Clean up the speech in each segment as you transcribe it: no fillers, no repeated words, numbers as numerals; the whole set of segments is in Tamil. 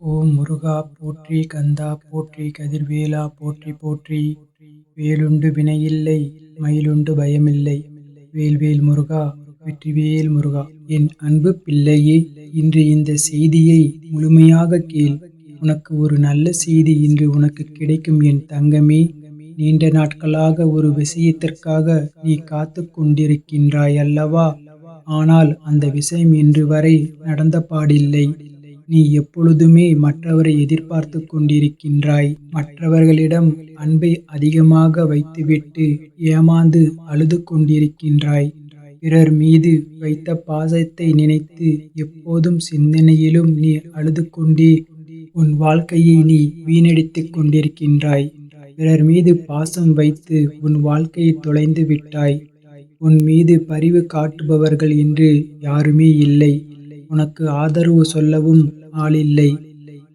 ஓம் முருகா போற்றி, கந்தா போற்றி, கதிர்வேலா போற்றி போற்றி. வேலுண்டு வினையில்லை, மயிலுண்டு பயமில்லை. வேல்வேல் முருகா, வெற்றிவேல் முருகா. என் அன்பு பிள்ளையே, இன்று இந்த செய்தியை முழுமையாக கேள். உனக்கு ஒரு நல்ல செய்தி இன்று உனக்கு கிடைக்கும் என் தங்கமே. நீண்ட நாட்களாக ஒரு விஷயத்திற்காக நீ காத்து கொண்டிருக்கின்றாய் அல்லவா? ஆனால் அந்த விஷயம் இன்று வரை நடந்த பாடில்லை. நீ எப்பொழுதுமே மற்றவரை எதிர்பார்த்து கொண்டிருக்கின்றாய். மற்றவர்களிடம் அன்பை அதிகமாக வைத்துவிட்டு ஏமாந்து அழுது கொண்டிருக்கின்றாய். பிறர் மீது வைத்த பாசத்தை நினைத்து எப்போதும் சிந்தனையிலும் நீ அழுது கொண்டே உன் வாழ்க்கையை நீ வீணடித்துக் கொண்டிருக்கின்றாய். பிறர் மீது பாசம் வைத்து உன் வாழ்க்கையை தொலைந்து விட்டாய். உன் மீது பரிவு காட்டுபவர்கள் என்று யாருமே இல்லை. உனக்கு ஆதரவு சொல்லவும் ஆளில்லை.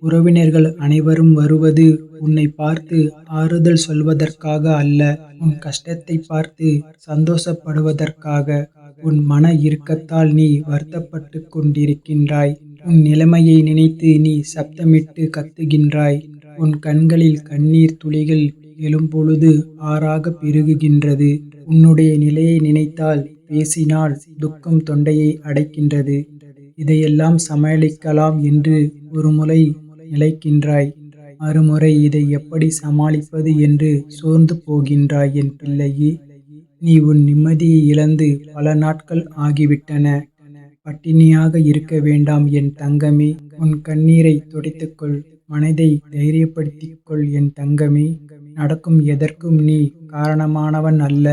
உறவினர்கள் அனைவரும் வருவது உன்னை பார்த்து ஆறுதல் சொல்வதற்காக அல்ல, உன் கஷ்டத்தை பார்த்து சந்தோஷப்படுவதற்காக. உன் மன இறுக்கத்தால் நீ வருத்தப்பட்டு கொண்டிருக்கின்றாய். உன் நிலைமையை நினைத்து நீ சப்தமிட்டு கத்துகின்றாய். உன் கண்களில் கண்ணீர் துளிகள் எழும்பொழுது ஆறாக பெருகுகின்றது. உன்னுடைய நிலையை நினைத்தால் பேசினால் துக்கம் தொண்டையை அடைக்கின்றது. இதையெல்லாம் சமாளிக்கலாம் என்று ஒரு முறை நினைக்கின்றாய், மறுமுறை இதை எப்படி சமாளிப்பது என்று சோர்ந்து போகின்றாய். என் பிள்ளையே, நீ உன் நிம்மதியை இழந்து பல நாட்கள் ஆகிவிட்டன. பட்டினியாக இருக்க வேண்டாம் என் தங்கமே. உன் கண்ணீரை துடைத்துக்கொள், மனதை தைரியப்படுத்திக்கொள் என் தங்கமே. நடக்கும் எதற்கும் நீ காரணமானவன் அல்ல.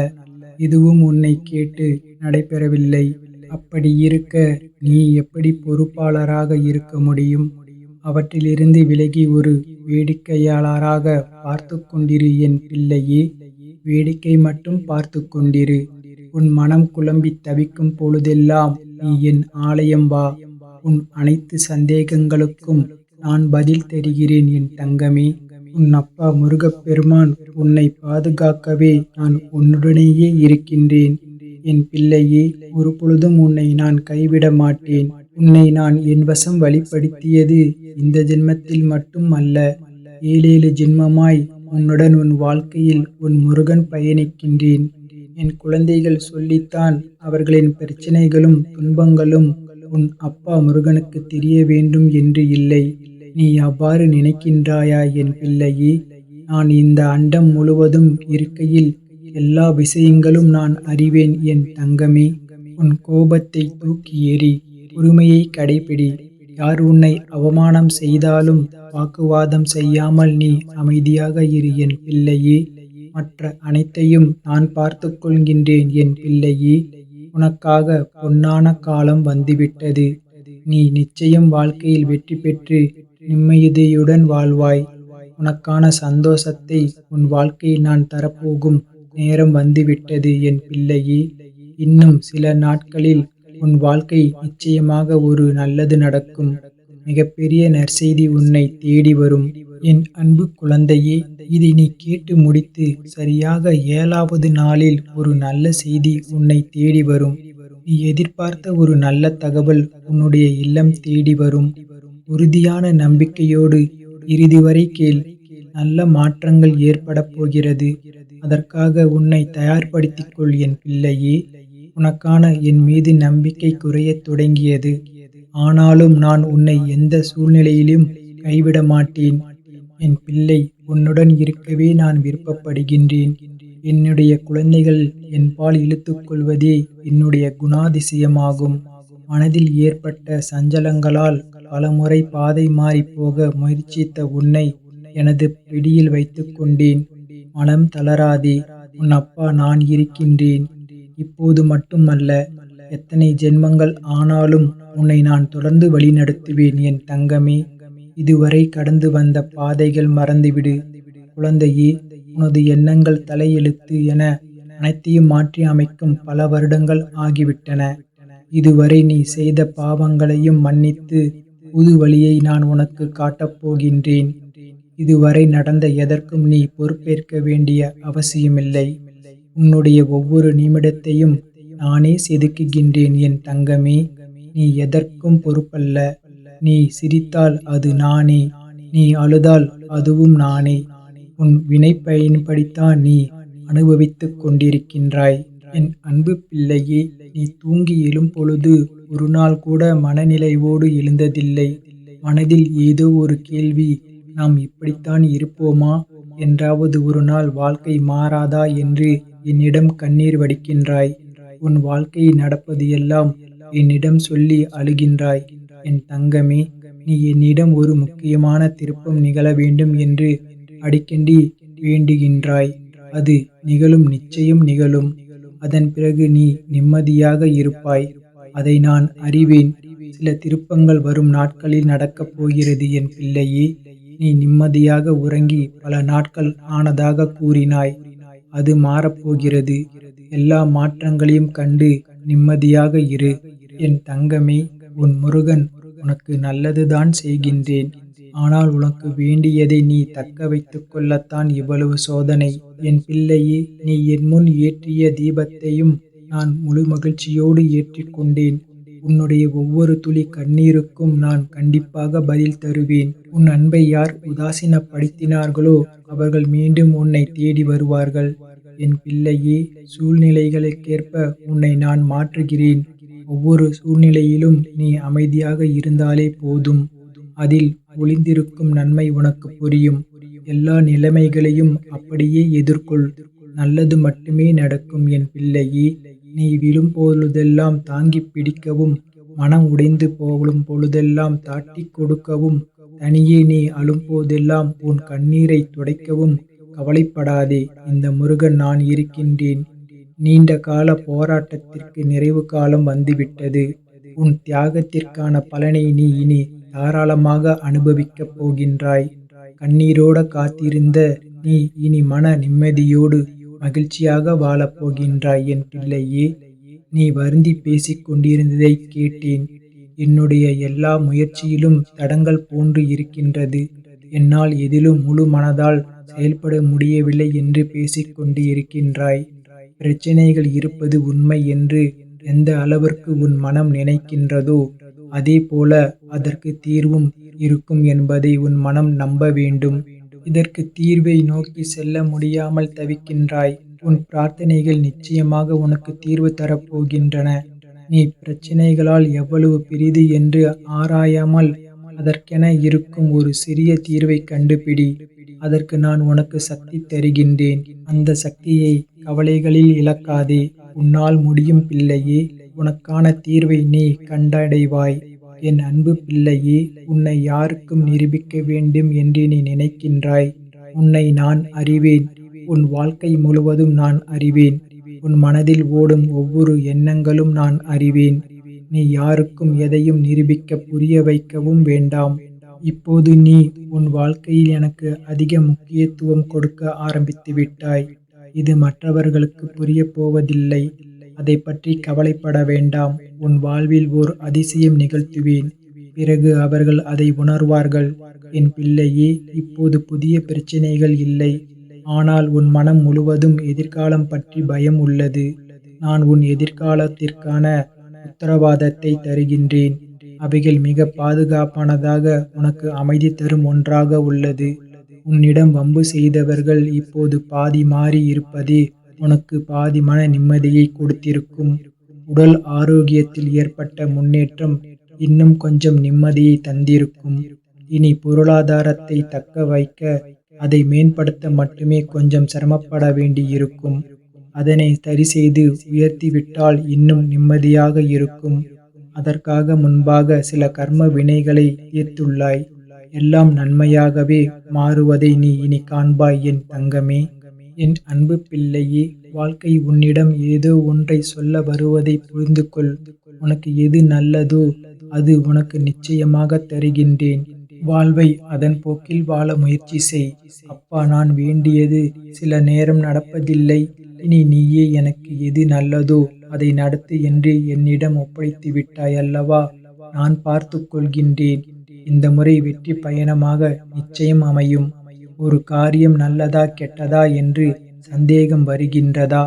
இதுவும் உன்னை கேட்டு நடைபெறவில்லை. அப்படி இருக்க நீ எப்படி பொறுப்பாளராக இருக்க முடியும்? அவற்றிலிருந்து விலகி ஒரு வேடிக்கையாளராக பார்த்து கொண்டிரு என் பிள்ளையே. வேடிக்கை மட்டும் பார்த்து கொண்டிரு. உன் மனம் குழம்பி தவிக்கும் பொழுதெல்லாம் நீ என் ஆலயம் வா. உன் அனைத்து சந்தேகங்களுக்கும் நான் பதில் தருகிறேன் என் தங்கமே. உன் அப்பா முருகப்பெருமான் உன்னை பாதுகாக்கவே நான் உன்னுடனேயே இருக்கின்றேன். என் பிள்ளையே, ஒரு பொழுதும் உன்னை நான் கைவிட மாட்டேன். உன்னை நான் என் வசம் வழிப்படுத்தியது இந்த ஜென்மத்தில் மட்டும் அல்ல, 7 ஜென்மமாய் உன்னுடன் உன் வாழ்க்கையில் உன் முருகன் பயணிக்கின்றேன். என் குழந்தைகள் சொல்லித்தான் அவர்களின் பிரச்சனைகளும் துன்பங்களும் உன் அப்பா முருகனுக்கு தெரிய வேண்டும் என்று இல்லை. நீ அவ்வாறு நினைக்கின்றாயா என் பிள்ளையே? நான் இந்த அண்டம் முழுவதும் இருக்கையில் எல்லா விஷயங்களும் நான் அறிவேன் என் தங்கமே. உன் கோபத்தை தூக்கி எறி, பொறுமையை கடைபிடி. யார் உன்னை அவமானம் செய்தாலும் வாக்குவாதம் செய்யாமல் நீ அமைதியாக இரு என் பிள்ளையே. மற்ற அனைத்தையும் நான் பார்த்து கொள்கின்றேன் என் பிள்ளையே. உனக்காக பொன்னான காலம் வந்துவிட்டது. நீ நிச்சயம் வாழ்க்கையில் வெற்றி பெற்று நிம்மதியுடன் வாழ்வாய். உனக்கான சந்தோஷத்தை உன் வாழ்க்கையில் நான் தரப்போகும் நேரம் வந்துவிட்டது என் பிள்ளையே. இன்னும் சில நாட்களில் உன் வாழ்க்கை நிச்சயமாக ஒரு நல்லது நடக்கும். மிகப்பெரிய நற்செய்தி உன்னை தேடி வரும். என் அன்பு குழந்தையே, இதை நீ கேட்டு முடித்து சரியாக 7வது நாளில் ஒரு நல்ல செய்தி உன்னை தேடி வரும். நீ எதிர்பார்த்த ஒரு நல்ல தகவல் உன்னுடைய இல்லம் தேடி வரும். உறுதியான நம்பிக்கையோடு இறுதி வரை கேள். நல்ல மாற்றங்கள் ஏற்படப் போகிறது. அதற்காக உன்னை தயார்படுத்திக் கொள் என் பிள்ளையே. உனக்கான என் மீது நம்பிக்கை குறையத் தொடங்கியது. ஆனாலும் நான் உன்னை எந்த சூழ்நிலையிலும் கைவிட மாட்டேன். என் பிள்ளை, உன்னுடன் இருக்கவே நான் விருப்பப்படுகின்றேன். என்னுடைய குழந்தைகள் என்பால் இழுத்துக் கொள்வதே என்னுடைய குணாதிசயமாகும். மனதில் ஏற்பட்ட சஞ்சலங்களால் பலமுறை பாதை மாறி போக முயற்சித்த உன்னை எனது பிடியில் வைத்துக் கொண்டேன். மனம் தளராதே, உன் அப்பா நான் இருக்கின்றேன். இப்போது மட்டுமல்ல, எத்தனை ஜென்மங்கள் ஆனாலும் உன்னை நான் தொடர்ந்து வழிநடத்துவேன் என் தங்கமே. இதுவரை கடந்து வந்த பாதைகள் மறந்துவிடு குழந்தையே. உனது எண்ணங்கள் தலையெழுத்து என அனைத்தையும் மாற்றி அமைக்கும் பல வருடங்கள் ஆகிவிட்டன. இதுவரை நீ செய்த பாவங்களையும் மன்னித்து புது வழியை நான் உனக்கு காட்டப் போகின்றேன். இதுவரை நடந்த எதற்கும் நீ பொறுப்பேற்க வேண்டிய அவசியமில்லை. உன்னுடைய ஒவ்வொரு நிமிடத்தையும் நானே செதுக்குகின்றேன் என் தங்கமே. நீ எதற்கும் பொறுப்பல்ல. நீ சிரித்தால் அது நானே, நீ அழுதால் அதுவும் நானே. உன் வினைப்பயன்படித்தான் நீ அனுபவித்துக் கொண்டிருக்கின்றாய். என் அன்பு பிள்ளையே, நீ தூங்கி எழும்பொழுது ஒரு நாள் கூட மனநிறைவோடு எழுந்ததில்லை. மனதில் ஏதோ ஒரு கேள்வி, நாம் இப்படித்தான் இருப்போமா? என்றாவது ஒரு நாள் வாழ்க்கை மாறாதா என்று என்னிடம் கண்ணீர் வடிக்கின்றாய். உன் வாழ்க்கையில் நடப்பது எல்லாம் என்னிடம் சொல்லி அழுகின்றாய். என் தங்கமே, நீ என்னிடம் ஒரு முக்கியமான திருப்பம் நிகழ வேண்டும் என்று அடிக்கடி வேண்டுகின்றாய். அது நிகழும், நிச்சயம் நிகழும். அதன் பிறகு நீ நிம்மதியாக இருப்பாய். அதை நான் அறிவேன். சில திருப்பங்கள் வரும் நாட்களில் நடக்கப் போகிறது என் பிள்ளையே. நீ நிம்மதியாக உறங்கி பல நாட்கள் ஆனதாக கூறினாய். அது மாறப்போகிறது. எல்லா மாற்றங்களையும் கண்டு நிம்மதியாக இரு. என் தங்கமே, உன் முருகன் உனக்கு நல்லதுதான் செய்கின்றேன். ஆனால் உனக்கு வேண்டியதை நீ தக்க வைத்துக் கொள்ளத்தான் இவ்வளவு சோதனை. என் பிள்ளையே, நீ என் முன் ஏற்றிய தீபத்தையும் நான் முழு மகிழ்ச்சியோடு ஏற்றிக்கொண்டேன். உன்னுடைய ஒவ்வொரு துளி கண்ணீருக்கும் நான் கண்டிப்பாக பதில் தருவேன். உன் அன்பை யார் உதாசீனப்படுத்தினார்களோ அவர்கள் மீண்டும் உன்னை தேடி வருவார்கள். என் பிள்ளையே, சூழ்நிலைகளுக்கேற்ப உன்னை நான் மாற்றுகிறேன். ஒவ்வொரு சூழ்நிலையிலும் நீ அமைதியாக இருந்தாலே போதும். அதில் ஒளிந்திருக்கும் நன்மை உனக்கு புரியும். எல்லா நிலைமைகளையும் அப்படியே எதிர்கொள். நல்லது மட்டுமே நடக்கும் என் பிள்ளையே. நீ விழும் பொழுதெல்லாம் தாங்கிப் பிடிக்கவும், மனம் உடைந்து போகும் பொழுதெல்லாம் தட்டிக் கொடுக்கவும், தனியே நீ அழும்போதெல்லாம் உன் கண்ணீரை துடைக்கவும் கவலைப்படாதே. இந்த முருகன் நான் இருக்கின்றேன். நீண்ட கால போராட்டத்திற்கு நிறைவு காலம் வந்துவிட்டது. உன் தியாகத்திற்கான பலனை நீ இனி தாராளமாக அனுபவிக்கப் போகின்றாய். கண்ணீரோட காத்திருந்த நீ இனி மன நிம்மதியோடு மகிழ்ச்சியாக வாழப் போகின்றாய் என் பிள்ளையே. நீ வருந்தி பேசிக் கொண்டிருந்ததைக் கேட்டேன். என்னுடைய எல்லா முயற்சியிலும் தடங்கல் போன்று இருக்கின்றது. என்னால் எதிலும் முழு மனதால் செயல்பட முடியவில்லை என்று பேசிக் கொண்டு இருக்கின்றாய். பிரச்சனைகள் இருப்பது உண்மை என்று எந்த அளவிற்கு உன் மனம் நினைக்கின்றதோ அதே போல அதற்கு தீர்வும் இருக்கும் என்பதை உன் மனம் நம்ப வேண்டும். இதற்கு தீர்வை நோக்கி செல்ல முடியாமல் தவிக்கின்றாய். உன் பிரார்த்தனைகள் நிச்சயமாக உனக்கு தீர்வு தரப்போகின்றன. நீ பிரச்சனைகளால் எவ்வளவு பெரிது என்று ஆராயாமல் அதற்கென இருக்கும் ஒரு சிறிய தீர்வை கண்டுபிடி. அதற்கு நான் உனக்கு சக்தி தருகின்றேன். அந்த சக்தியை கவலைகளில் இழக்காதே. உன்னால் முடியும் பிள்ளையே. உனக்கான தீர்வை நீ கண்டடைவாய். என் அன்பு பிள்ளையே, உன்னை யாருக்கும் நிரூபிக்க வேண்டும் என்று நீ நினைக்கின்றாய். உன்னை நான் அறிவேன். உன் வாழ்க்கை முழுவதும் நான் அறிவேன். உன் மனதில் ஓடும் ஒவ்வொரு எண்ணங்களும் நான் அறிவேன். நீ யாருக்கும் எதையும் நிரூபிக்க புரிய வைக்கவும் வேண்டாம். இப்போது நீ உன் வாழ்க்கையில் எனக்கு அதிக முக்கியத்துவம் கொடுக்க ஆரம்பித்து விட்டாய். இது மற்றவர்களுக்கு புரியப் போவதில்லை. அதை பற்றி கவலைப்பட வேண்டாம். உன் வாழ்வில் ஓர் அதிசயம் நிகழ்த்துவேன். பிறகு அவர்கள் அதை உணர்வார்கள். என் பிள்ளையே, இப்போது புதிய பிரச்சனைகள் இல்லை. ஆனால் உன் மனம் முழுவதும் எதிர்காலம் பற்றி பயம் உள்ளது. நான் உன் எதிர்காலத்திற்கான உத்தரவாதத்தை தருகின்றேன். அவைகள் மிக பாதுகாப்பானதாக, உனக்கு அமைதி தரும் ஒன்றாக உள்ளது. உன்னிடம் வம்பு செய்தவர்கள் இப்போது பாதி மாறி இருப்பதே உனக்கு பாதி மன நிம்மதியை கொடுத்திருக்கும். உடல் ஆரோக்கியத்தில் ஏற்பட்ட முன்னேற்றம் இன்னும் கொஞ்சம் நிம்மதியை தந்திருக்கும். இனி பொருளாதாரத்தை தக்க வைக்க, அதை மேம்படுத்த மட்டுமே கொஞ்சம் சிரமப்பட வேண்டியிருக்கும். அதனை சரிசெய்து உயர்த்திவிட்டால் இன்னும் நிம்மதியாக இருக்கும். அதற்காக முன்பாக சில கர்ம வினைகளை தீர்த்துள்ளாய். எல்லாம் நன்மையாகவே மாறுவதை நீ இனி காண்பாய் என் தங்கமே. என் அன்பு பிள்ளையே, வாழ்க்கை உன்னிடம் ஏதோ ஒன்றை சொல்ல வருவதை புரிந்து கொள். உனக்கு எது நல்லதோ அது உனக்கு நிச்சயமாக தருகின்றேன். வாழ்வை அதன் போக்கில் வாழ முயற்சி செய். அப்பா, நான் வேண்டியது சில நேரம் நடப்பதில்லை. இனி நீயே எனக்கு எது நல்லதோ அதை நடத்து என்று என்னிடம் ஒப்படைத்து விட்டாய் அல்லவா? நான் பார்த்து கொள்கின்றேன். இந்த முறை வெற்றி பயணமாக நிச்சயம் அமையும். ஒரு காரியம் நல்லதா கெட்டதா என்று சந்தேகம் வருகின்றதா?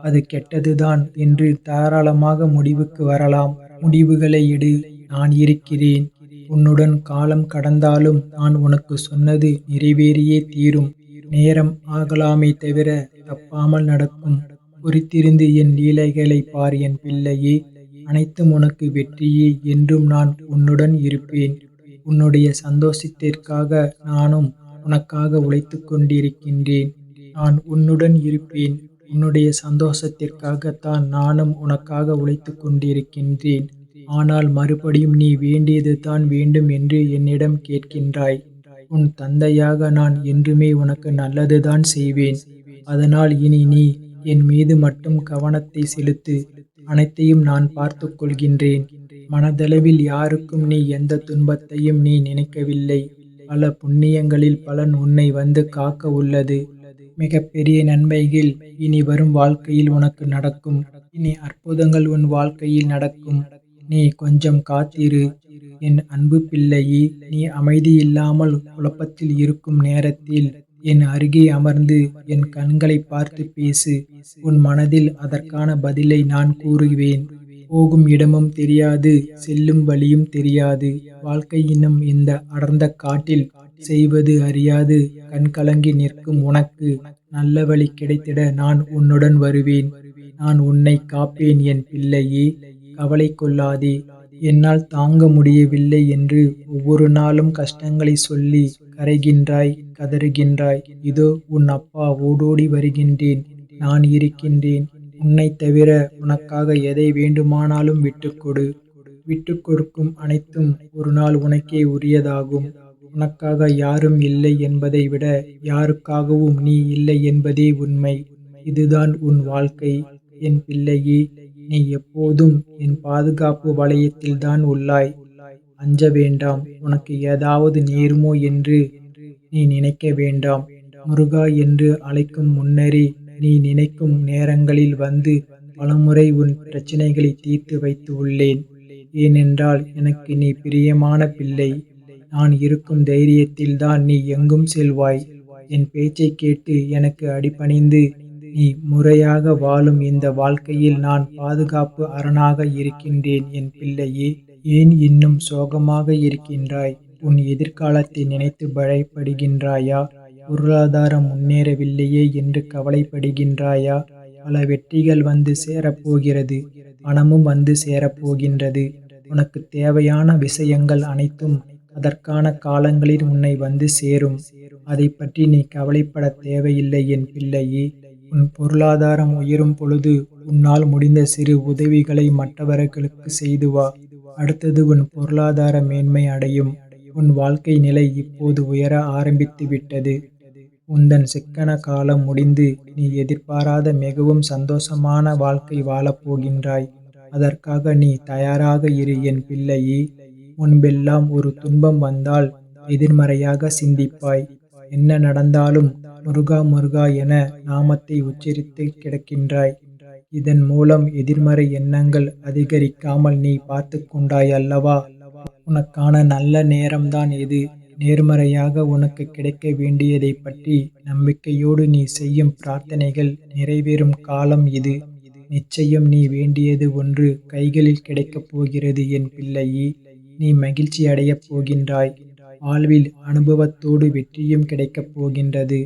அது கெட்டதுதான் என்று தாராளமாக முடிவுக்கு வரலாம். முடிவுகளை எடு. நான் இருக்கிறேன். உன்னுடன் காலம் கடந்தாலும் நான் உனக்கு சொன்னது நிறைவேறியே தீரும். நேரம் ஆகலாமே தவிர தப்பாமல் நடக்கும். பொறுத்திருந்து என் லீலைகளைப் பார் என் பிள்ளையே. அனைத்தும் உனக்கு வெற்றியே. என்றும் நான் உன்னுடன் இருப்பேன். உன்னுடைய சந்தோஷத்திற்காக நானும் உனக்காக உழைத்துக் கொண்டிருக்கின்றேன். நான் உன்னுடன் இருப்பேன். உன்னுடைய சந்தோஷத்திற்காகத்தான் நானும் உனக்காக உழைத்துக் கொண்டிருக்கின்றேன். ஆனால் மறுபடியும் நீ வேண்டியதுதான் வேண்டும் என்று என்னிடம் கேட்கின்றாய். உன் தந்தையாக நான் என்றுமே உனக்கு நல்லதுதான் செய்வேன். அதனால் இனி நீ என் மீது மட்டும் கவனத்தை செலுத்து. அனைத்தையும் நான் பார்த்துக் கொள்கின்றேன். மனதளவில் யாருக்கும் நீ எந்த துன்பத்தையும் நீ நினைக்கவில்லை. பல புண்ணியங்களில் பலன் உன்னை வந்து காக்க உள்ளது. மிகப்பெரிய நன்மைகள் இனி வரும் வாழ்க்கையில் உனக்கு நடக்கும். இனி அற்புதங்கள் உன் வாழ்க்கையில் நடக்கும். நீ கொஞ்சம் காத்திரு என் அன்பு பிள்ளையே. நீ அமைதியில்லாமல் குழப்பத்தில் இருக்கும் நேரத்தில் என் அருகே அமர்ந்து என் கண்களை பார்த்து பேசு. உன் மனதில் அதற்கான பதிலை நான் கூறுவேன். போகும் இடமும் தெரியாது, செல்லும் வழியும் தெரியாது. வாழ்க்கை என்னும் இந்த அடர்ந்த காட்டில் செய்வது அறியாது கண்கலங்கி நிற்கும் உனக்கு நல்ல வழி கிடைத்திட நான் உன்னுடன் வருவேன். நான் உன்னை காப்பேன் என் பிள்ளையே. கவலை கொள்ளாதே. என்னால் தாங்க முடியவில்லை என்று ஒவ்வொரு நாளும் கஷ்டங்களை சொல்லி கரைகின்றாய், கதறுகின்றாய். இதோ உன் அப்பா ஓடோடி வருகின்றேன். நான் இருக்கின்றேன். உன்னைத் தவிர உனக்காக எதை வேண்டுமானாலும் விட்டுக்கொடு. விட்டுக் கொடுக்கும் அனைத்தும் ஒரு நாள் உனக்கே உரியதாகும். உனக்காக யாரும் இல்லை என்பதை விட யாருக்காகவும் நீ இல்லை என்பதே உண்மை. இதுதான் உன் வாழ்க்கை என் பிள்ளையே. நீ எப்போதும் என் பாதுகாப்பு வளையத்தில்தான் உள்ளாய். அஞ்ச வேண்டாம். உனக்கு ஏதாவது நேருமோ என்று நீ நினைக்க வேண்டாம். முருகா என்று அழைக்கும் முன்னரே நீ நினைக்கும் நேரங்களில் வந்து பலமுறை உன் பிரச்சனைகளை தீர்த்து வைத்து உள்ளேன். ஏனென்றால் எனக்கு நீ பிரியமான பிள்ளை. நான் இருக்கும் தைரியத்தில்தான் நீ எங்கும் செல்வாய். என் பேச்சை கேட்டு எனக்கு அடிபணிந்து நீ முறையாக வாழும் இந்த வாழ்க்கையில் நான் பாதுகாப்பு அரணாக இருக்கின்றேன் என் பிள்ளையே. ஏன் இன்னும் சோகமாக இருக்கின்றாய்? உன் எதிர்காலத்தை நினைத்து பயப்படுகின்றாயா? பொருளாதாரம் முன்னேறவில்லையே என்று கவலைப்படுகின்றாயா? பல வெற்றிகள் வந்து சேரப்போகிறது. பணமும் வந்து சேரப்போகின்றது. உனக்கு தேவையான விஷயங்கள் அனைத்தும் அதற்கான காலங்களில் உன்னை வந்து சேரும். அதை பற்றி நீ கவலைப்பட தேவையில்லை என் பிள்ளையே. உன் பொருளாதாரம் உயரும் பொழுது உன்னால் முடிந்த சிறு உதவிகளை மற்றவர்களுக்கு செய்து வா. அடுத்தது உன் பொருளாதார மேன்மை அடையும். உன் வாழ்க்கை நிலை இப்போது உயர ஆரம்பித்து விட்டது. உந்தன் சிக்கன காலம் முடிந்து நீ எதிர்பாராத மிகவும் சந்தோஷமான வாழ்க்கை வாழப்போகின்றாய். அதற்காக நீ தயாராக இரு என் பிள்ளையே. முன்பெல்லாம் ஒரு துன்பம் வந்தால் எதிர்மறையாக சிந்திப்பாய். என்ன நடந்தாலும் முருகா முருகா என நாமத்தை உச்சரித்து கிடக்கின்றாய். இதன் மூலம் எதிர்மறை எண்ணங்கள் அதிகரிக்காமல் நீ பார்த்து கொண்டாய் அல்லவா? உனக்கான நல்ல நேரம்தான் இது. நேர்மறையாக உனக்கு கிடைக்க வேண்டியதை பற்றி நம்பிக்கையோடு நீ செய்யும் பிரார்த்தனைகள் நிறைவேறும் காலம் இது. நிச்சயம் நீ வேண்டியது ஒன்று கைகளில் கிடைக்கப் போகிறது என் பிள்ளையே. நீ மகிழ்ச்சி அடையப் போகின்றாய். வாழ்வில் அனுபவத்தோடு வெற்றியும் கிடைக்கப் போகின்றது.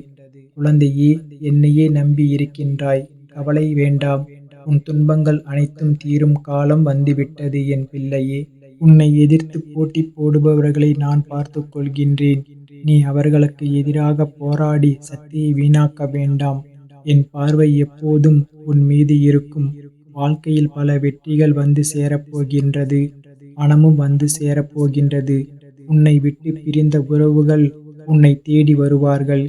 குழந்தையே, என்னையே நம்பி இருக்கின்றாய். கவலை வேண்டாம். உன் துன்பங்கள் அனைத்தும் தீரும் காலம் வந்துவிட்டது என் பிள்ளையே. உன்னை எதிர்த்து போட்டி போடுபவர்களை நான் பார்த்து கொள்கின்றேன். நீ அவர்களுக்கு எதிராக போராடி சக்தியை வீணாக்க வேண்டாம். என் பார்வை எப்போதும் உன் மீது இருக்கும். வாழ்க்கையில் பல வெற்றிகள் வந்து சேரப்போகின்றது. பணமும் வந்து சேரப்போகின்றது. உன்னை விட்டு பிரிந்த உறவுகள் உன்னை தேடி வருவார்கள்.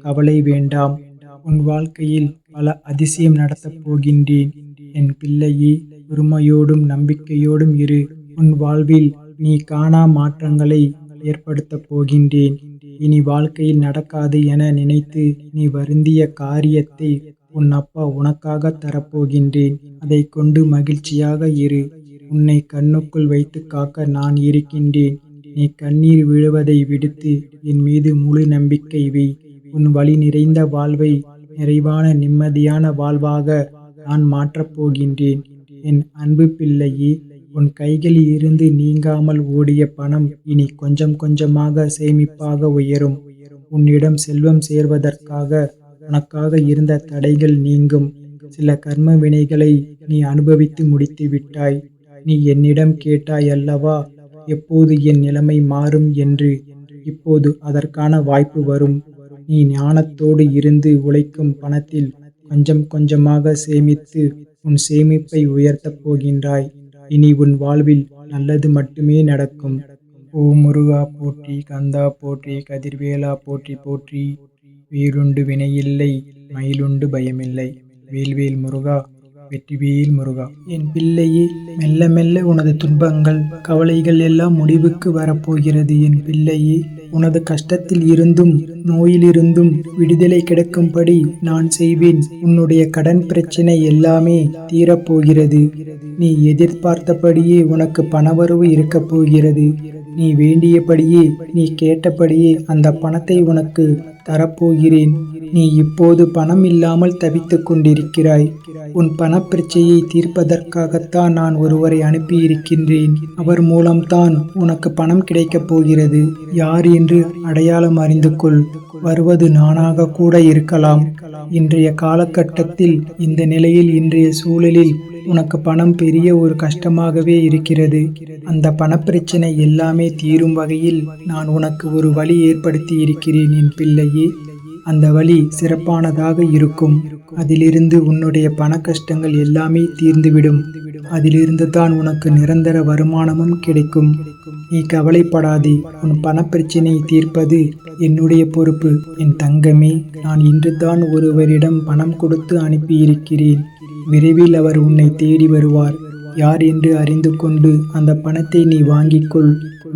கவலை வேண்டாம். உன் வாழ்க்கையில் பல அதிசயம் நடத்தப் போகின்றேன் என் பிள்ளையே. பொறுமையோடும் நம்பிக்கையோடும் இரு. உன் வாழ்வில் நீ காணா மாற்றங்களை ஏற்படுத்தப் போகின்றேன். இனி வாழ்க்கையில் நடக்காது என நினைத்து நீ வருந்திய காரியத்தை உன் அப்பா உனக்காக தரப்போகின்றேன். அதை கொண்டு மகிழ்ச்சியாக இரு. உன்னை கண்ணுக்குள் வைத்து காக்க நான் இருக்கின்றேன். நீ கண்ணீர் விழுவதை விடுத்து என் மீது முழு நம்பிக்கை வை. உன் வழி நிறைந்த வாழ்வை நிறைவான நிம்மதியான வாழ்வாக நான் மாற்றப் போகின்றேன். என் அன்பு பிள்ளையே, உன் கைகளில் இருந்து நீங்காமல் ஓடிய பணம் இனி கொஞ்சம் கொஞ்சமாக சேமிப்பாக உயரும். உன்னிடம் செல்வம் சேர்வதற்காக உனக்காக இருந்த தடைகள் நீங்கும். சில கர்ம வினைகளை நீ அனுபவித்து முடித்து விட்டாய். நீ என்னிடம் கேட்டாய் அல்லவா, எப்போது என் நிலைமை மாறும் என்று. இப்போது அதற்கான வாய்ப்பு வரும். நீ ஞானத்தோடு இருந்து உழைக்கும் பணத்தில் கொஞ்சம் கொஞ்சமாக சேமித்து உன் சேமிப்பை உயர்த்தப் போகின்றாய். இனி உன் வாழ்வில் நல்லது மட்டுமே நடக்கும். ஓம் முருகா போற்றி, கந்தா போற்றி, கதிர்வேலா போற்றி போற்றி. வேலுண்டு வினையில்லை, மயிலுண்டு பயமில்லை. வேல்வேல் முருகா, வெற்றிவேல் முருகா. என் பிள்ளையே, மெல்ல மெல்ல உனது துன்பங்கள், கவலைகள் எல்லாம் முடிவுக்கு வரப்போகிறது. என் பிள்ளையே, உனது கஷ்டத்தில் இருந்தும் நோயிலிருந்தும் விடுதலை கிடைக்கும்படி நான் செய்வேன். உன்னுடைய கடன் பிரச்சனை எல்லாமே தீரப்போகிறது. நீ எதிர்பார்த்தபடியே உனக்கு பணவரவு இருக்கப் போகிறது. நீ வேண்டியபடியே, நீ கேட்டபடியே அந்த பணத்தை உனக்கு தரப்போகிறேன். நீ இப்போது பணம் இல்லாமல் தவித்துக் கொண்டிருக்கிறாய். உன் பணப்பிரச்சனையை தீர்ப்பதற்காகத்தான் நான் ஒருவரை அனுப்பியிருக்கின்றேன். அவர் மூலம்தான் உனக்கு பணம் கிடைக்கப் போகிறது. யார் என்று அடையாளம் அறிந்து கொள். வருவது நானாக கூட இருக்கலாம். இன்றைய காலகட்டத்தில், இந்த நிலையில், இன்றைய சூழலில் உனக்கு பணம் பெரிய ஒரு கஷ்டமாகவே இருக்கிறது. அந்த பணப்பிரச்சனை எல்லாமே தீரும் வகையில் நான் உனக்கு ஒரு வழி ஏற்படுத்தி இருக்கிறேன் என் பிள்ளையே. அந்த வழி சிறப்பானதாக இருக்கும். அதிலிருந்து உன்னுடைய பண கஷ்டங்கள் எல்லாமே தீர்ந்துவிடும். அதிலிருந்து தான் உனக்கு நிரந்தர வருமானமும் கிடைக்கும். நீ கவலைப்படாதே. உன் பணப்பிரச்சனையை தீர்ப்பது என்னுடைய பொறுப்பு. என் தங்கமே, நான் இன்று தான் ஒருவரிடம் பணம் கொடுத்து அனுப்பியிருக்கிறேன். விரைவில் அவர் உன்னை தேடி வருவார். யார் என்று அறிந்து கொண்டு அந்த பணத்தை நீ வாங்கிக்கொள்.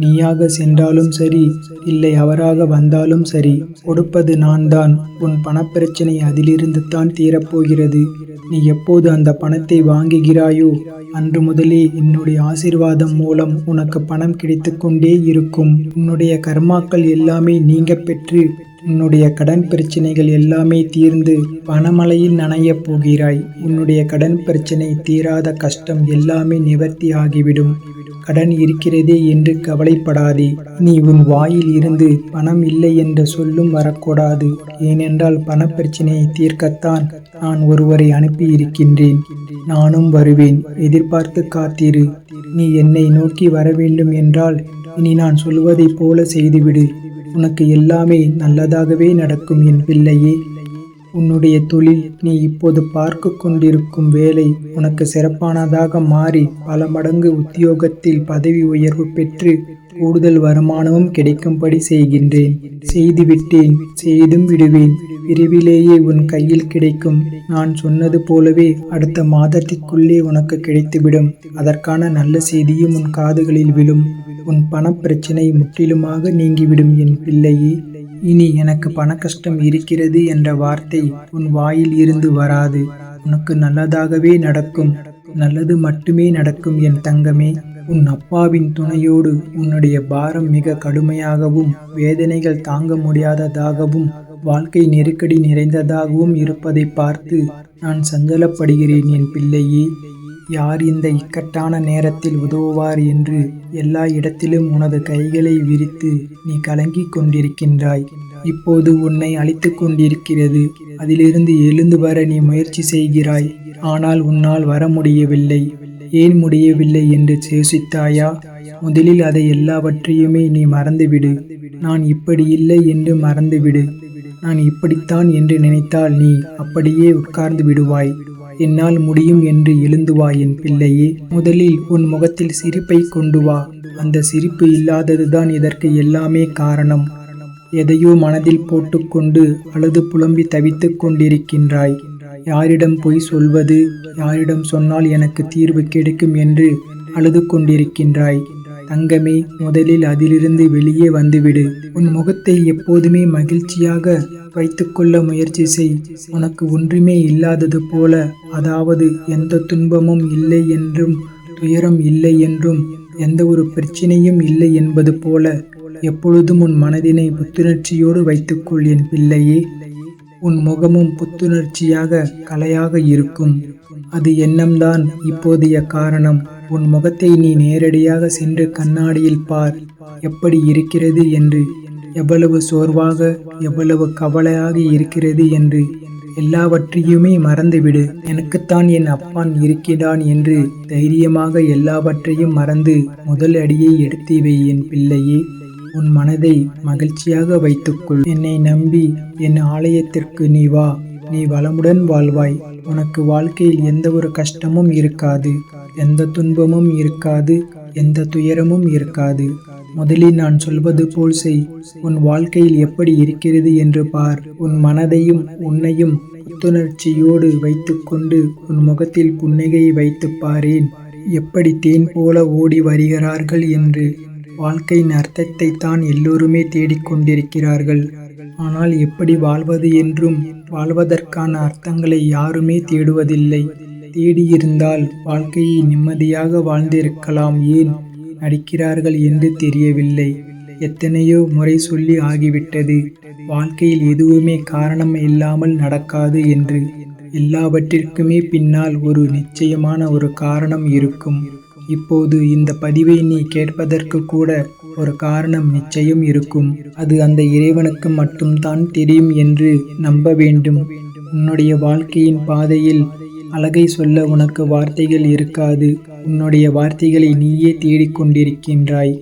நீயாக சென்றாலும் சரி, இல்லை அவராக வந்தாலும் சரி, கொடுப்பது நான் தான். உன் பணப்பிரச்சனை அதிலிருந்து தான் தீரப்போகிறது. நீ எப்போது அந்த பணத்தை வாங்குகிறாயோ அன்று முதலே என்னுடைய ஆசீர்வாதம் மூலம் உனக்கு பணம் கிடைத்து கொண்டே இருக்கும். உன்னுடைய கர்மாக்கள் எல்லாமே நீங்க பெற்று உன்னுடைய கடன் பிரச்சனைகள் எல்லாமே தீர்ந்து பணமழையில் நனையப் போகிறாய். உன்னுடைய கடன் பிரச்சனை, தீராத கஷ்டம் எல்லாமே நிவர்த்தி ஆகிவிடும். கடன் இருக்கிறதே என்று கவலைப்படாதே. நீ உன் வாயில் இருந்து பணம் இல்லை என்ற சொல்லும் வரக்கூடாது. ஏனென்றால் பணப்பிரச்சனையை தீர்க்கத்தான் நான் ஒருவரை அனுப்பி இருக்கின்றேன். நானும் வருவேன். எதிர்பார்த்து காத்திரு. நீ என்னை நோக்கி வர வேண்டும் என்றால் இனி நான் சொல்வதைப் போல செய்துவிடு. உனக்கு எல்லாமே நல்லதாகவே நடக்கும் என் பிள்ளையே. உன்னுடைய தொழில், நீ இப்போது பார்த்து கொண்டிருக்கும் வேலை உனக்கு சிறப்பானதாக மாறி பல மடங்கு உத்தியோகத்தில் பதவி உயர்வு பெற்று கூடுதல் வருமானமும் கிடைக்கும்படி செய்கின்றேன். செய்துவிட்டேன், செய்தும் விடுவேன். விரைவிலேயே உன் கையில் கிடைக்கும். நான் சொன்னது போலவே அடுத்த மாதத்திற்குள்ளே உனக்கு கிடைத்துவிடும். அதற்கான நல்ல செய்தியும் உன் காதுகளில் விழும். உன் பணப்பிரச்சனை முற்றிலுமாக நீங்கிவிடும் என் பிள்ளையே. இனி எனக்கு பண கஷ்டம் இருக்கிறது என்ற வார்த்தை உன் வாயில் இருந்து வராது. உனக்கு நல்லதாகவே நடக்கும். நல்லது மட்டுமே நடக்கும் என் தங்கமே. உன் அப்பாவின் துணையோடு உன்னுடைய பாரம் மிக கடுமையாகவும், வேதனைகள் தாங்க முடியாததாகவும், வாழ்க்கை நெருக்கடி நிறைந்ததாகவும் இருப்பதை பார்த்து நான் சஞ்சலப்படுகிறேன் என் பிள்ளையே. யார் இந்த இக்கட்டான நேரத்தில் உதவுவார் என்று எல்லா இடத்திலும் உனது கைகளை விரித்து நீ கலங்கிக் கொண்டிருக்கின்றாய். இப்போது உன்னை அழித்து கொண்டிருக்கிறது. அதிலிருந்து எழுந்து வர நீ முயற்சி செய்கிறாய். ஆனால் உன்னால் வர முடியவில்லை. ஏன் முடியவில்லை என்று யோசித்தாயா? முதலில் அதை எல்லாவற்றையுமே நீ மறந்துவிடு. நான் இப்படி இல்லை என்று மறந்துவிடு. நான் இப்படித்தான் என்று நினைத்தால் நீ அப்படியே உட்கார்ந்து விடுவாய். என்னால் முடியும் என்று எழுந்து வா என் பிள்ளையே. முதலில் உன் முகத்தில் சிரிப்பை கொண்டு வா. அந்த சிரிப்பு இல்லாததுதான் இதற்கு எல்லாமே காரணம். எதையோ மனதில் போட்டுக்கொண்டு அழுது புலம்பி தவித்துக் கொண்டிருக்கின்றாய். யாரிடம் பொய் சொல்வது, யாரிடம் சொன்னால் எனக்கு தீர்வு கிடைக்கும் என்று அழுது கொண்டிருக்கின்றாய். தங்கமே, முதலில் அதிலிருந்து வெளியே வந்துவிடு. உன் முகத்தை எப்போதுமே மகிழ்ச்சியாக வைத்துக்கொள்ள முயற்சி செய். உனக்கு ஒன்றுமே இல்லாதது போல, அதாவது எந்த துன்பமும் இல்லை என்றும், துயரம் இல்லை என்றும், எந்த ஒரு பிரச்சனையும் இல்லை என்பது போல எப்பொழுதும் உன் மனதினை புத்துணர்ச்சியோடு வைத்துக்கொள் என் பிள்ளையே. உன் முகமும் புத்துணர்ச்சியாக கலையாக இருக்கும். அது எண்ணம்தான் இப்போதைய காரணம். உன் முகத்தை நீ நேரடியாக சென்று கண்ணாடியில் பார், எப்படி இருக்கிறது என்று. எவ்வளவு சோர்வாக, எவ்வளவு கவலையாக இருக்கிறது என்று. எல்லாவற்றையுமே மறந்துவிடு. எனக்குத்தான் என் அப்பான் இருக்கிறான் என்று தைரியமாக எல்லாவற்றையும் மறந்து முதல் அடியை எடுத்து வை என் பிள்ளையே. உன் மனதை மகிழ்ச்சியாக வைத்துக்கொள். என்னை நம்பி என் ஆலயத்திற்கு நீ வா. நீ வளமுடன் வாழ்வாய். உனக்கு வாழ்க்கையில் எந்த ஒரு கஷ்டமும் இருக்காது, எந்த துன்பமும் இருக்காது, எந்த துயரமும் இருக்காது. முதலில் நான் சொல்வது போல் செய். உன் வாழ்க்கையில் எப்படி இருக்கிறது என்று பார். உன் மனதையும் உன்னையும் புத்துணர்ச்சியோடு வைத்துக்கொண்டு உன் முகத்தில் புன்னகையை வைத்து பாரேன். எப்படி தேன் போல ஓடி வருகிறார்கள் என்று. வாழ்க்கையின் அர்த்தத்தை தான் எல்லோருமே தேடிக்கொண்டிருக்கிறார்கள். ஆனால் எப்படி வாழ்வது என்றும் வாழ்வதற்கான அர்த்தங்களை யாருமே தேடுவதில்லை. தேடியிருந்தால் வாழ்க்கையை நிம்மதியாக வாழ்ந்திருக்கலாம். ஏன் நடிக்கிறார்கள் என்று தெரியவில்லை. எத்தனையோ முறை சொல்லி ஆகிவிட்டது, வாழ்க்கையில் எதுவுமே காரணம் இல்லாமல் நடக்காது என்று. எல்லாவற்றிற்குமே பின்னால் ஒரு நிச்சயமான ஒரு காரணம் இருக்கும். இப்போது இந்த பதிவை நீ கேட்பதற்கு கூட ஒரு காரணம் நிச்சயம் இருக்கும். அது அந்த இறைவனுக்கு மட்டும்தான் தெரியும் என்று நம்ப வேண்டும். உன்னுடைய வாழ்க்கையின் பாதையில் அழகை சொல்ல உனக்கு வார்த்தைகள் இருக்காது. உன்னுடைய வார்த்தைகளை நீயே தேடிக்கொண்டிருக்கின்றாய்.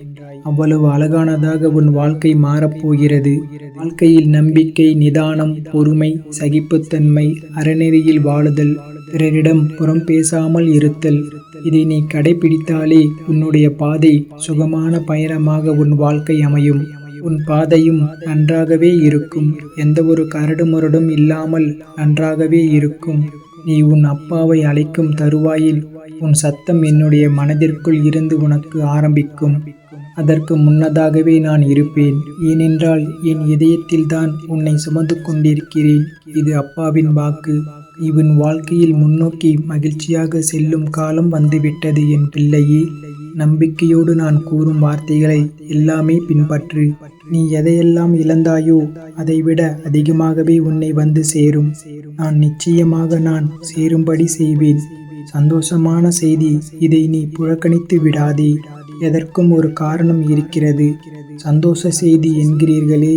அவ்வளவு அழகானதாக உன் வாழ்க்கை மாறப்போகிறது. வாழ்க்கையில் நம்பிக்கை, நிதானம், பொறுமை, சகிப்புத்தன்மை, அறநெறியில் வாழுதல், பிறரிடம் புறம் பேசாமல் இருத்தல், இதை நீ கடைபிடித்தாலே உன்னுடைய பாதை சுகமான பயணமாக உன் வாழ்க்கை அமையும். உன் பாதையும் நன்றாகவே இருக்கும். எந்த ஒரு கரடுமுரடும் இல்லாமல் நன்றாகவே இருக்கும். நீ உன் அப்பாவை அழைக்கும் தருவாயில் உன் சத்தம் என்னுடைய மனதிற்குள் இருந்து உனக்கு ஆரம்பிக்கும். அதற்கு முன்னதாகவே நான் இருப்பேன். ஏனென்றால் என் இதயத்தில்தான் உன்னை சுமந்து கொண்டிருக்கிறேன். இது அப்பாவின் வாக்கு. நீ உன் வாழ்க்கையில் முன்னோக்கி மகிழ்ச்சியாக செல்லும் காலம் வந்துவிட்டது என் பிள்ளையே. நம்பிக்கையோடு நான் கூறும் வார்த்தைகளை எல்லாமே பின்பற்று. நீ எதையெல்லாம் இழந்தாயோ அதைவிட அதிகமாகவே உன்னை வந்து சேரும். நான் நிச்சயமாக நான் சேரும்படி செய்வேன். சந்தோஷமான செய்தி, இதை நீ புறக்கணித்து விடாதே. எதற்கும் ஒரு காரணம் இருக்கிறது. சந்தோஷ செய்தி என்கிறீர்களே,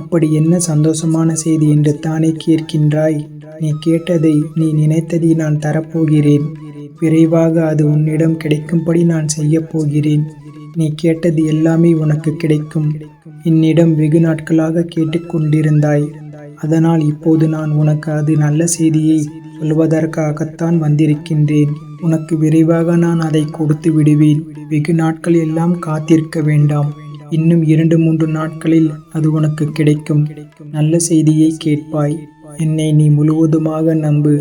அப்படி என்ன சந்தோஷமான செய்தி என்று தானே கேட்கின்றாய்? நீ கேட்டதை, நீ நினைத்ததை நான் தரப்போகிறேன். விரைவாக அது உன்னிடம் கிடைக்கும்படி நான் செய்யப் போகிறேன். நீ கேட்டது எல்லாமே உனக்கு கிடைக்கும். என்னிடம் வெகு நாட்களாக கேட்டுக்கொண்டிருந்தாய். அதனால் இப்போது நான் உனக்கு அது நல்ல செய்தியை சொல்வதற்காகத்தான் வந்திருக்கின்றேன். உனக்கு விரைவாக நான் அதை கொடுத்து விடுவேன். வெகு நாட்கள் எல்லாம் காத்திருக்க வேண்டாம். இன்னும் 2-3 நாட்களில் அது உனக்கு கிடைக்கும். நல்ல செய்தியை கேட்பாய். என்னை நீ முழுவதுமாக நம்பு.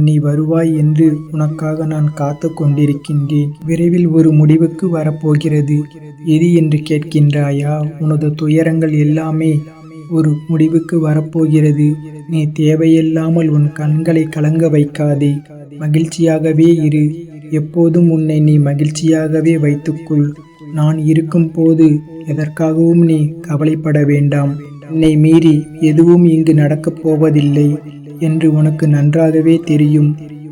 நீ வருவாய் என்று உனக்காக நான் காத்து கொண்டிருக்கின்றேன். விரைவில் ஒரு முடிவுக்கு வரப்போகிறது. எது என்று கேட்கின்றாயா? உனது துயரங்கள் எல்லாமே ஒரு முடிவுக்கு வரப்போகிறது. நீ தேவையில்லாமல் உன் கண்களை கலங்க வைக்காதே. மகிழ்ச்சியாகவே இரு. எப்போதும் உன்னை நீ மகிழ்ச்சியாகவே வைத்துக்கொள். நான் இருக்கும் போது எதற்காகவும் நீ கவலைப்பட வேண்டாம். என்னை மீறி எதுவும் இங்கு நடக்கப் போவதில்லை என்று உனக்கு நன்றாகவே தெரியும்.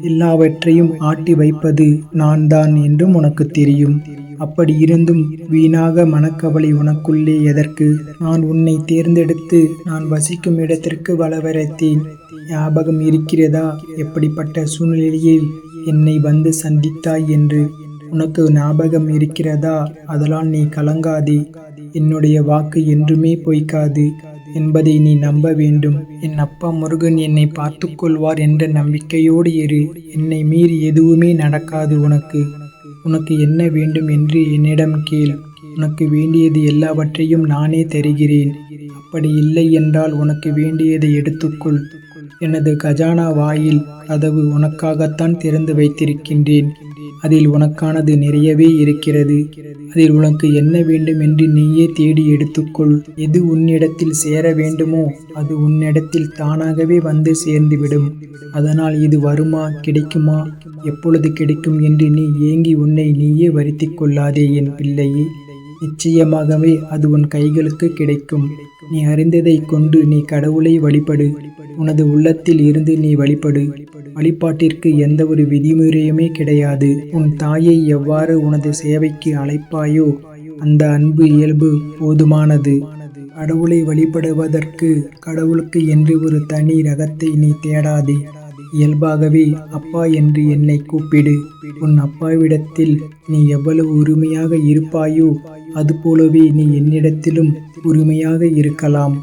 எல்லாவற்றையும் ஆட்டி வைப்பது நான் தான் என்றும் உனக்கு தெரியும். அப்படி இருந்தும் வீணாக மனக்கவலை உனக்குள்ளே எதற்கு? நான் உன்னை தேர்ந்தெடுத்து நான் வசிக்கும் இடத்திற்கு வளவரைத்தேன். ஞாபகம் இருக்கிறதா? எப்படிப்பட்ட சூழ்நிலையில் என்னை வந்து சந்தித்தாய் என்று உனக்கு ஞாபகம் இருக்கிறதா? அதனால் நீ கலங்காதே. என்னுடைய வாக்கு என்றுமே பொய்க்காது என்பதை நீ நம்ப வேண்டும். என் அப்பா முருகன் என்னை பார்த்து கொள்வார் என்ற நம்பிக்கையோடு இரு. என்னை மீறி எதுவுமே நடக்காது. உனக்கு என்ன வேண்டும் என்று என்னிடம் கேள். உனக்கு வேண்டியது எல்லாவற்றையும் நானே தருகிறேன். அப்படி இல்லை என்றால் உனக்கு வேண்டியதை எடுத்துக்கொள். எனது கஜானா வாயில் கதவு உனக்காகத்தான் திறந்து வைத்திருக்கின்றேன். அதில் உனக்கானது நிறையவே இருக்கிறது. அதில் உனக்கு என்ன வேண்டும் என்று நீயே தேடி எடுத்துக்கொள். எது உன்னிடத்தில் சேர வேண்டுமோ அது உன்னிடத்தில் தானாகவே வந்து சேர்ந்துவிடும். அதனால் இது வருமா, கிடைக்குமா, எப்பொழுது கிடைக்கும் என்று நீ ஏங்கி உன்னை நீயே வருத்திக் கொள்ளாதே என் பிள்ளையே. நிச்சயமாகவே அது உன் கைகளுக்கு கிடைக்கும். நீ அறிந்ததை கொண்டு நீ கடவுளை வழிபடு. உனது உள்ளத்தில் இருந்து நீ வழிபடு. வழிபாட்டிற்கு எந்த ஒரு விதிமுறையுமே கிடையாது. உன் தாயை எவ்வாறு உனது சேவைக்கு அழைப்பாயோ அந்த அன்பு இயல்பு போதுமானது. கடவுளை வழிபடுவதற்கு கடவுளுக்கு என்று ஒரு தனி ரகத்தை நீ தேடாதே. இயல்பாகவே அப்பா என்று என்னை கூப்பிடு. உன் அப்பாவிடத்தில் நீ எவ்வளவு உரிமையாக இருப்பாயோ அதுபோலவே நீ என்னிடத்திலும் உரிமையாக இருக்கலாம்.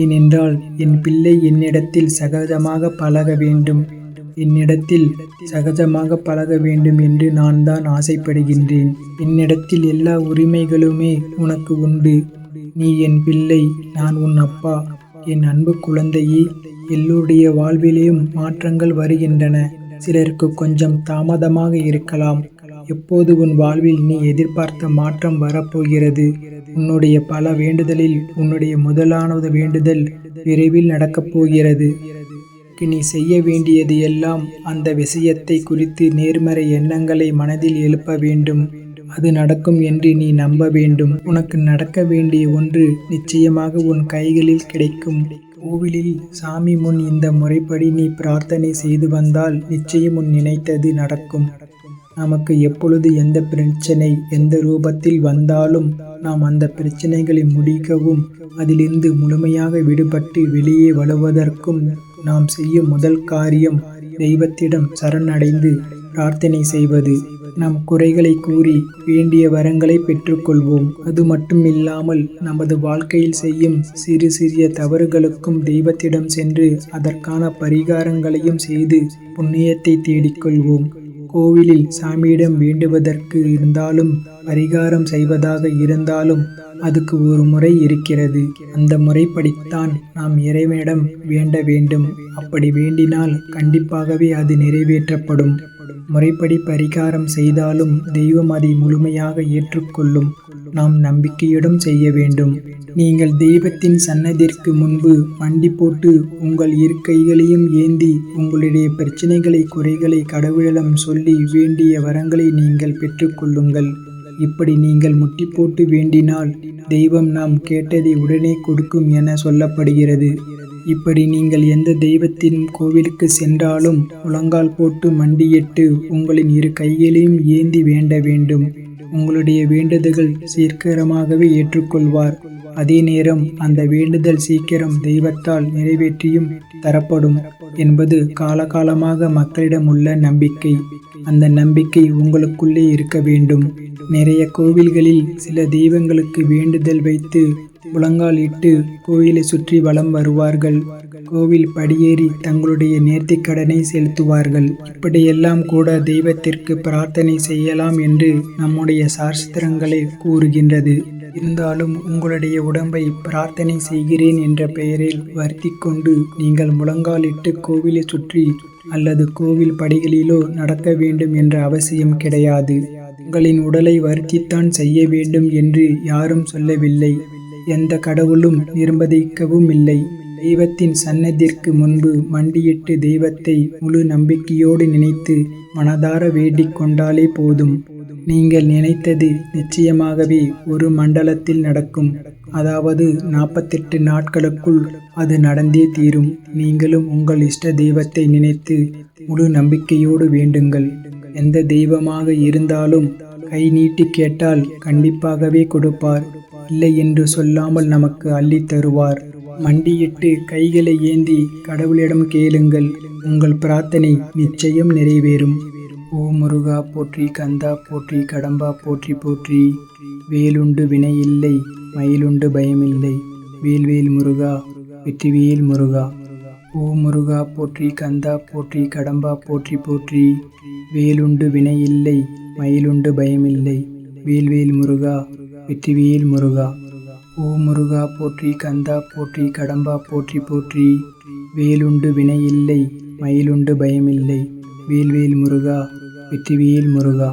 ஏனென்றால் என் பிள்ளை என்னிடத்தில் சகஜமாக பழக வேண்டும். என்னிடத்தில் சகஜமாக பழக வேண்டும் என்று நான் தான் ஆசைப்படுகின்றேன். என்னிடத்தில் எல்லா உரிமைகளுமே உனக்கு உண்டு. நீ என் பிள்ளை, நான் உன் அப்பா. என் அன்பு குழந்தையே, எல்லோருடைய வாழ்விலேயும் மாற்றங்கள் வருகின்றன. சிலருக்கு கொஞ்சம் தாமதமாக இருக்கலாம். எப்போது உன் வாழ்வில் நீ எதிர்பார்த்த மாற்றம் வரப்போகிறது? உன்னுடைய பல வேண்டுதலில் உன்னுடைய முதலானது வேண்டுதல் விரைவில் நடக்கப் போகிறது. நீ செய்ய வேண்டியது எல்லாம் அந்த விஷயத்தை குறித்து நேர்மறை எண்ணங்களை மனதில் எழுப்ப வேண்டும். அது நடக்கும் என்று நீ நம்ப வேண்டும். உனக்கு நடக்க வேண்டிய ஒன்று நிச்சயமாக உன் கைகளில் கிடைக்கும். கோவிலில் சாமி முன் இந்த முறைப்படி நீ பிரார்த்தனை செய்து வந்தால் நிச்சயம் உன் நினைத்தது நடக்கும். நமக்கு எப்பொழுது எந்த பிரச்சனை எந்த ரூபத்தில் வந்தாலும் நாம் அந்த பிரச்சனைகளை முடிக்கவும் அதிலிருந்து முழுமையாக விடுபட்டு வெளியே வருவதற்கும் நாம் செய்யும் முதல் காரியம் தெய்வத்திடம் சரணடைந்து பிரார்த்தனை செய்வது. நம் குறைகளை கூறி வேண்டிய வரங்களை பெற்றுக்கொள்வோம். அது மட்டும் இல்லாமல் நமது வாழ்க்கையில் செய்யும் சிறு சிறிய தவறுகளுக்கும் தெய்வத்திடம் சென்று அதற்கான பரிகாரங்களையும் செய்து புண்ணியத்தை தேடிக்கொள்வோம். கோவிலில் சாமியிடம் வேண்டுவதற்கு இருந்தாலும் பரிகாரம் செய்வதாக இருந்தாலும் அதுக்கு ஒரு முறை இருக்கிறது. அந்த முறைப்படித்தான் நாம் இறைவனிடம் வேண்ட வேண்டும். அப்படி வேண்டினால் கண்டிப்பாகவே அது நிறைவேற்றப்படும். முறைப்படி பரிகாரம் செய்தாலும் தெய்வம் அதை முழுமையாக ஏற்றுக்கொள்ளும். நாம் நம்பிக்கையுடன் செய்ய வேண்டும். நீங்கள் தெய்வத்தின் சன்னதிற்கு முன்பு மண்டி போட்டு உங்கள் இரு கைகளையும் ஏந்தி உங்களுடைய பிரச்சனைகளை குறைகளை கடவுளிடம் சொல்லி வேண்டிய வரங்களை நீங்கள் பெற்றுக்கொள்ளுங்கள். இப்படி நீங்கள் முட்டி போட்டு வேண்டினால் தெய்வம் நாம் கேட்டதை உடனே கொடுக்கும் என சொல்லப்படுகிறது. இப்படி நீங்கள் எந்த தெய்வத்தின் கோவிலுக்கு சென்றாலும் முழங்கால் போட்டு மண்டியிட்டு உங்களின் இரு கைகளையும் ஏந்தி வேண்ட வேண்டும். உங்களுடைய வேண்டுதல்கள் சீக்கிரமாகவே ஏற்றுக்கொள்வார். அதே நேரம் அந்த வேண்டுதல் சீக்கிரம் தெய்வத்தால் நிறைவேற்றியும் தரப்படும் என்பது காலகாலமாக மக்களிடம் உள்ள நம்பிக்கை. அந்த நம்பிக்கை உங்களுக்குள்ளே இருக்க வேண்டும். நிறைய கோவில்களில் சில தெய்வங்களுக்கு வேண்டுதல் வைத்து முழங்கால் இட்டு கோயிலை சுற்றி வலம் வருவார்கள். கோவில் படியேறி தங்களுடைய நேர்த்திக்கடனை செலுத்துவார்கள். இப்படியெல்லாம் கூட தெய்வத்திற்கு பிரார்த்தனை செய்யலாம் என்று நம்முடைய சாஸ்திரங்களை கூறுகின்றது. இருந்தாலும் உங்களுடைய உடம்பை பிரார்த்தனை செய்கிறேன் என்ற பெயரில் வருத்தி கொண்டு நீங்கள் முழங்காலிட்டு கோவிலை சுற்றி அல்லது கோவில் படிகளிலோ நடக்க வேண்டும் என்ற அவசியம் கிடையாது. உங்களின் உடலை வருத்தித்தான் செய்ய வேண்டும் என்று யாரும் சொல்லவில்லை. எந்த கடவுளும் நிர்பந்திக்கவும் இல்லை. தெய்வத்தின் சன்னதிற்கு முன்பு மண்டியிட்டு தெய்வத்தை முழு நம்பிக்கையோடு நினைத்து மனதார வேண்டிக் கொண்டாலே போதும். நீங்கள் நினைத்தது நிச்சயமாகவே ஒரு மண்டலத்தில் நடக்கும். அதாவது 48 நாட்களுக்குள் அது நடந்தே தீரும். நீங்களும் உங்கள் இஷ்ட தெய்வத்தை நினைத்து முழு நம்பிக்கையோடு வேண்டுங்கள். எந்த தெய்வமாக இருந்தாலும் கை நீட்டி கேட்டால் கண்டிப்பாகவே கொடுப்பார். இல்லை என்று சொல்லாமல் நமக்கு அள்ளி தருவார். மண்டியிட்டு கைகளை ஏந்தி கடவுளிடம் கேளுங்கள். உங்கள் பிரார்த்தனை நிச்சயம் நிறைவேறும். ஓ முருகா போற்றி, கந்தா போற்றி, கடம்பா போற்றி போற்றி. வேலுண்டு வினையில்லை, மயிலுண்டு பயமில்லை. வேல்வேல் முருகா, வெற்றிவேல் முருகா. ஓ முருகா போற்றி, கந்தா போற்றி, கடம்பா போற்றி போற்றி. வேலுண்டு வினையில்லை, மயிலுண்டு பயமில்லை. வேல்வேல் முருகா, வெற்றிவேல் முருகா. ஓ முருகா போற்றி, கந்தா போற்றி, கடம்பா போற்றி போற்றி. வேலுண்டு வினையில்லை, மயிலுண்டு பயமில்லை. வேல்வேல் முருகா, வெற்றிவேல் முருகா.